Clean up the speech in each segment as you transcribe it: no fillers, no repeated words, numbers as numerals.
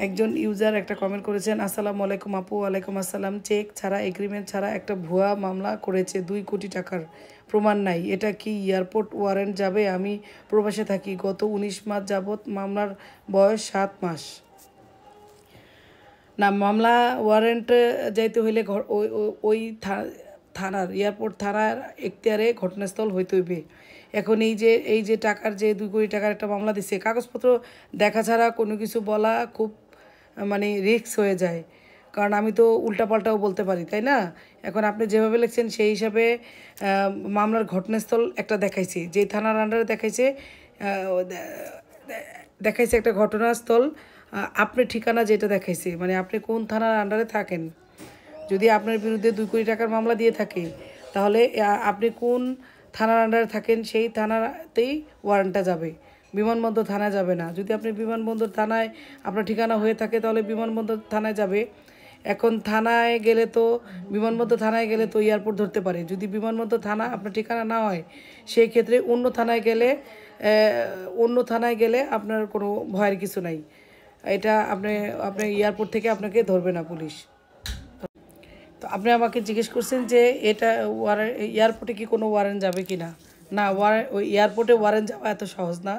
একজন ইউজার একটা কমেন্ট করেছেন, আসসালামু আলাইকুম আপু। ওয়ালাইকুম আসসালাম। চেক ছাড়া এগ্রিমেন্ট ছাড়া একটা ভুয়া মামলা করেছে, 2 কোটি টাকার প্রমাণ নাই, এটা কি এয়ারপোর্ট ওয়ারেন্ট যাবে? আমি প্রবাসে থাকি, গত 19 মাস যাবৎ, মামলার বয়স 7 মাস। না, মামলা ওয়ারেন্ট যাইতে হইলে ওই থানার এয়ারপোর্ট থানার এখতিয়ারে ঘটনাস্থল হইতে হইবে। এখন এই যে টাকার যে 2 কোটি টাকার একটা মামলা দিচ্ছে, কাগজপত্র দেখা ছাড়া কোনো কিছু বলা খুব মানে রিস্ক হয়ে যায়, কারণ আমি তো উল্টাপাল্টাও বলতে পারি, তাই না? এখন আপনি যেভাবে লিখছেন সেই হিসাবে মামলার ঘটনাস্থল একটা দেখাইছে, যেই থানার আন্ডারে দেখাইছে, দেখাইছে একটা ঘটনাস্থল। আপনার ঠিকানা যেটা দেখাইছে, মানে আপনি কোন থানার আন্ডারে থাকেন, যদি আপনার বিরুদ্ধে 2 কোটি টাকার মামলা দিয়ে থাকে, তাহলে আপনি কোন থানার আন্ডারে থাকেন সেই থানাতেই ওয়ারেন্টটা যাবে, বিমানবন্দর থানায় যাবে না। যদি আপনি বিমানবন্দর থানায় আপনার ঠিকানা হয়ে থাকে, তাহলে বিমানবন্দর থানায় যাবে। এখন থানায় গেলে তো বিমানবন্দর থানায় গেলে তো এয়ারপোর্ট ধরতে পারে। যদি বিমানবন্দর থানা আপনার ঠিকানা না হয়, সেই ক্ষেত্রে অন্য থানায় গেলে আপনার কোনো ভয়ের কিছু নাই। এটা আপনি এয়ারপোর্ট থেকে আপনাকে ধরবে না পুলিশ। তো আপনি আমাকে জিজ্ঞেস করছেন যে এটা এয়ারপোর্টে কি কোনো ওয়ারেন্ট যাবে কি না। না, ওই এয়ারপোর্টে ওয়ারেন্ট যাওয়া এত সহজ না।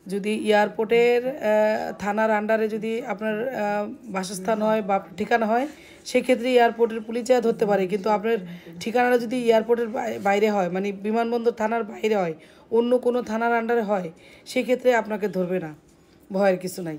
যদি এয়ারপোর্টের থানার আন্ডারে যদি আপনার বাসস্থান হয় বা ঠিকানা হয়, সেক্ষেত্রে এয়ারপোর্টের পুলিশ যা ধরতে পারে। কিন্তু আপনার ঠিকানাটা যদি এয়ারপোর্টের বাইরে হয়, মানে বিমানবন্দর থানার বাইরে হয়, অন্য কোনো থানার আন্ডারে হয়, সেক্ষেত্রে আপনাকে ধরবে না, ভয়ের কিছু নাই।